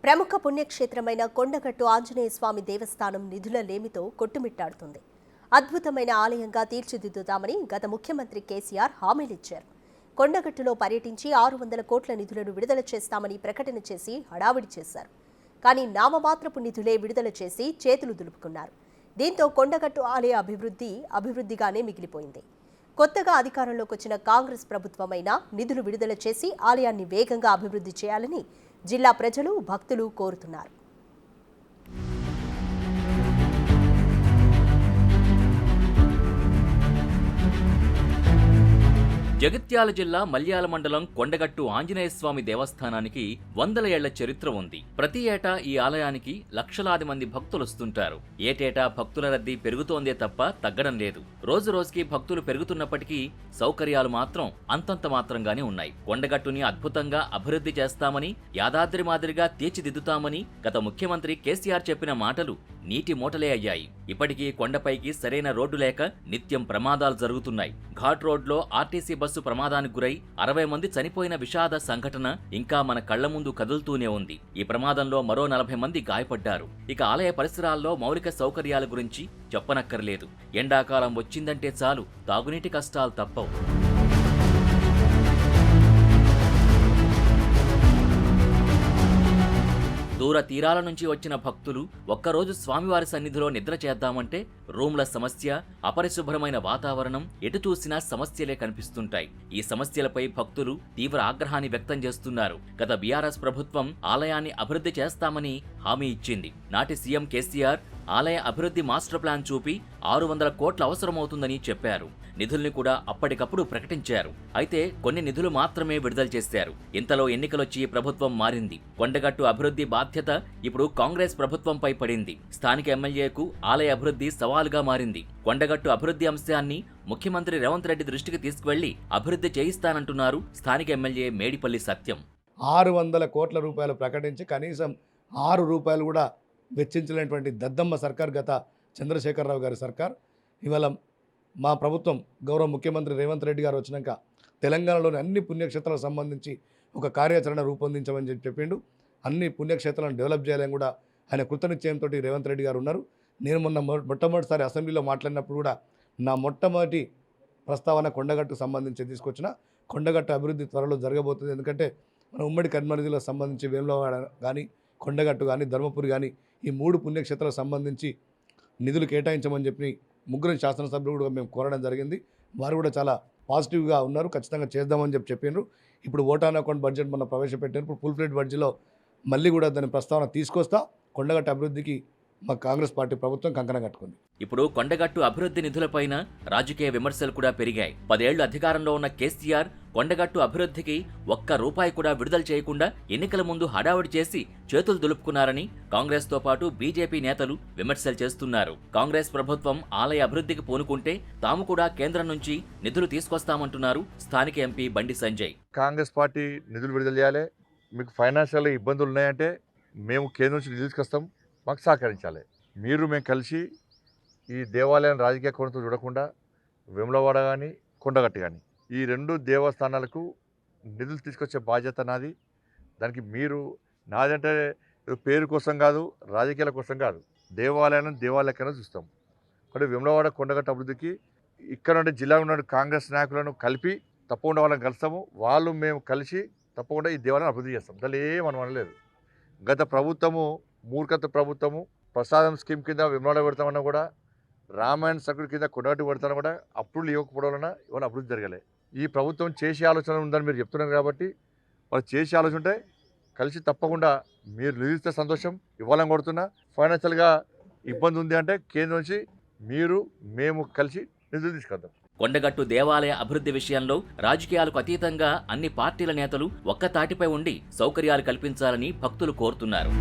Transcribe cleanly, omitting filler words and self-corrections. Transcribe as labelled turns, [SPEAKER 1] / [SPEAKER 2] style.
[SPEAKER 1] ప్రముఖ పుణ్యక్షేత్రమైన కొండగట్టు ఆంజనేయ స్వామి దేవస్థానం నిధుల లేమితో కొట్టుమిట్టాడుతుంది. అద్భుతమైన ఆలయంగా తీర్చిదిద్దుతామని గత ముఖ్యమంత్రి కేసీఆర్ హామీలిచ్చారు. కొండగట్టులో పర్యటించి 600 కోట్ల నిధులను విడుదల చేస్తామని ప్రకటన చేసి హడావిడి చేశారు. కానీ నామమాత్రపు నిధులే విడుదల చేసి చేతులు దులుపుకున్నారు. దీంతో కొండగట్టు ఆలయ అభివృద్ధిగానే మిగిలిపోయింది. కొత్తగా అధికారంలోకి వచ్చిన కాంగ్రెస్ ప్రభుత్వమైనా నిధులు విడుదల చేసి ఆలయాన్ని వేగంగా అభివృద్ధి చేయాలని జిల్లా ప్రజలు, భక్తులు కోరుతున్నారు.
[SPEAKER 2] జగిత్యాల జిల్లా మల్యాల మండలం కొండగట్టు ఆంజనేయస్వామి దేవస్థానానికి 100 ఏళ్ల చరిత్ర ఉంది. ప్రతి ఏటా ఈ ఆలయానికి లక్షలాది మంది భక్తులొస్తుంటారు. ఏటేటా భక్తుల రద్దీ పెరుగుతోందే తప్ప తగ్గడం లేదు. రోజు రోజుకి భక్తులు పెరుగుతున్నప్పటికీ సౌకర్యాలు మాత్రం అంతంత మాత్రంగానే ఉన్నాయి. కొండగట్టుని అద్భుతంగా అభివృద్ధి చేస్తామని, యాదాద్రి మాదిరిగా తీర్చిదిద్దుతామని గత ముఖ్యమంత్రి కేసీఆర్ చెప్పిన మాటలు నీటి మూటలే అయ్యాయి. ఇప్పటికీ కొండపైకి సరైన రోడ్డు లేక నిత్యం ప్రమాదాలు జరుగుతున్నాయి. ఘాట్ రోడ్లో ఆర్టీసీ బస్సు ప్రమాదానికి గురై 60 మంది చనిపోయిన విషాద సంఘటన ఇంకా మన కళ్ల ముందు కదులుతూనే ఉంది. ఈ ప్రమాదంలో మరో 40 మంది గాయపడ్డారు. ఇక ఆలయ పరిసరాల్లో మౌలిక సౌకర్యాల గురించి చెప్పనక్కర్లేదు. ఎండాకాలం వచ్చిందంటే చాలు తాగునీటి కష్టాలు తప్పవు. దూర తీరాల నుంచి వచ్చిన భక్తులు ఒక్కరోజు స్వామివారి సన్నిధిలో నిద్ర చేద్దామంటే రూమ్ల సమస్య, అపరిశుభ్రమైన వాతావరణం, ఎటు చూసినా సమస్యలే కనిపిస్తుంటాయి. ఈ సమస్యలపై భక్తులు తీవ్ర ఆగ్రహాన్ని వ్యక్తం చేస్తున్నారు. గత బీఆర్ఎస్ ప్రభుత్వం ఆలయాన్ని అభివృద్ధి చేస్తామని హామీ ఇచ్చింది. నాటి సీఎం కేసీఆర్ ఆలయ అభివృద్ధి మాస్టర్ ప్లాన్ చూపి 600 కోట్ల అవసరమవుతుందని చెప్పారు. నిధుల్ని కూడా అప్పటికప్పుడు ప్రకటించారు. అయితే కొన్ని నిధులు మాత్రమే విడుదల చేశారు. ఇంతలో ఎన్నికలొచ్చి ప్రభుత్వం మారింది. కొండగట్టు అభివృద్ధి బాధ్యత ఇప్పుడు కాంగ్రెస్ ప్రభుత్వంపై పడింది. స్థానిక ఎమ్మెల్యేకు ఆలయ అభివృద్ధి సవాలుగా మారింది. కొండగట్టు అభివృద్ధి అంశాన్ని ముఖ్యమంత్రి రేవంత్ రెడ్డి దృష్టికి తీసుకువెళ్లి అభివృద్ధి చేయిస్తానంటున్నారు స్థానిక ఎమ్మెల్యే మేడిపల్లి సత్యం.
[SPEAKER 3] 600 కోట్ల రూపాయలు ప్రకటించి కనీసం 6 రూపాయలు కూడా వెచ్చించలేనటువంటి దద్దమ్మ సర్కార్ గత చంద్రశేఖరరావు గారి సర్కార్. ఇవాళ మా ప్రభుత్వం గౌరవ ముఖ్యమంత్రి రేవంత్ రెడ్డి గారు వచ్చినాక తెలంగాణలోని అన్ని పుణ్యక్షేత్రాలకు సంబంధించి ఒక కార్యాచరణ రూపొందించమని చెప్పిండు. అన్ని పుణ్యక్షేత్రాలను డెవలప్ చేయాలని కూడా ఆయన కృతనిశ్చయంతో రేవంత్ రెడ్డి గారు ఉన్నారు. నేను మొట్టమొదటిసారి అసెంబ్లీలో మాట్లాడినప్పుడు కూడా నా మొట్టమొదటి ప్రస్తావన కొండగట్టుకు సంబంధించి తీసుకొచ్చిన. కొండగట్టు అభివృద్ధి త్వరలో జరగబోతుంది. ఎందుకంటే మన ఉమ్మడి కర్నూలు జిల్లాకు సంబంధించి వేములవాడ కానీ, కొండగట్టు కానీ, ధర్మపురి కానీ ఈ 3 పుణ్యక్షేత్రాలకు సంబంధించి నిధులు కేటాయించమని చెప్పి 3 శాసనసభ్యులు కూడా మేము కోరడం జరిగింది. వారు కూడా చాలా పాజిటివ్గా ఉన్నారు. ఖచ్చితంగా చేద్దామని చెప్పారు. ఇప్పుడు ఓటాన్ అకౌంట్ బడ్జెట్ మనం ప్రవేశపెట్టారు. ఇప్పుడు ఫుల్ ఫ్లెడ్జ్ బడ్జెట్లో మళ్ళీ కూడా దాని ప్రస్తావన తీసుకొస్తా. కొండగట్టు అభివృద్ధికి మా కాంగ్రెస్ పార్టీ ప్రభుత్వం కంకణం కట్టుకుంది.
[SPEAKER 2] ఇప్పుడు కొండగట్టు అభివృద్ధి నిధులపైన రాజకీయ విమర్శలు కూడా పెరిగాయి. 10 ఏళ్లు అధికారంలో ఉన్న కేసీఆర్ కొండగట్టు అభివృద్ధికి ఒక్క రూపాయి కూడా విడుదల చేయకుండా ఎన్నికల ముందు హడావుడి చేసి చేతులు దులుపుకున్నారని కాంగ్రెస్ తో పాటు బీజేపీ నేతలు విమర్శలు చేస్తున్నారు. కాంగ్రెస్ ప్రభుత్వం ఆలయ అభివృద్ధికి పూనుకుంటే తాము కూడా కేంద్రం నుంచి నిధులు తీసుకొస్తామంటున్నారు స్థానిక ఎంపీ బండి సంజయ్.
[SPEAKER 4] కాంగ్రెస్ పార్టీ నిధులు విడుదల చేయాలి. మీకు ఫైనాన్షియల్ ఇబ్బందులు ఉన్నాయంటే మేము కేంద్రం నుంచి నిధులు తీసుకొస్తాం, మాకు సహకరించాలి. మేము కలిసి ఈ దేవాలయాన్ని రాజకీయ కోణంతో చూడకుండా వేములవాడ కానీ, కొండగట్టు కానీ ఈ 2 దేవస్థానాలకు నిధులు తీసుకొచ్చే బాధ్యత నాది. దానికి మీరు నాదంటే పేరు కోసం కాదు, రాజకీయాల కోసం కాదు, దేవాలయాన్ని చూస్తాం. కాబట్టి వేములవాడ కొండగట్టు అభివృద్ధికి ఇక్కడ నుండి జిల్లా ఉన్న కాంగ్రెస్ నాయకులను కలిపి తప్పకుండా వాళ్ళని కలుస్తాము. వాళ్ళు మేము కలిసి తప్పకుండా ఈ దేవాలయాన్ని అభివృద్ధి చేస్తాం. దానిలో ఏమని అనలేదు. గత ప్రభుత్వము మూర్ఖత ప్రభుత్వము ప్రసాదం స్కీమ్ కింద వేములవాడ పెడతామన్నా కూడా, రామాయణ సర్కిల్ కింద కొండగట్టు పెడతామన్నా కూడా అప్పులు ఇవ్వకపోవడం వలన ఇవాళ అభివృద్ధి జరగలేదు. ఈ ప్రభుత్వం చేసే ఆలోచన ఉందని మీరు చెప్తున్నారు కాబట్టి వాళ్ళు చేసే ఆలోచన ఉంటే కలిసి తప్పకుండా మీరు నిధిస్తే సంతోషం. ఇవ్వాలని కొడుతున్నా. ఫైనాన్షియల్గా ఇబ్బంది ఉంది అంటే కేంద్రం నుంచి మేము కలిసి నిధులు తీసుకొద్దాం.
[SPEAKER 2] కొండగట్టు దేవాలయ అభివృద్ధి విషయంలో రాజకీయాలకు అతీతంగా అన్ని పార్టీల నేతలు ఒక్క తాటిపై ఉండి సౌకర్యాలు కల్పించాలని భక్తులు కోరుతున్నారు.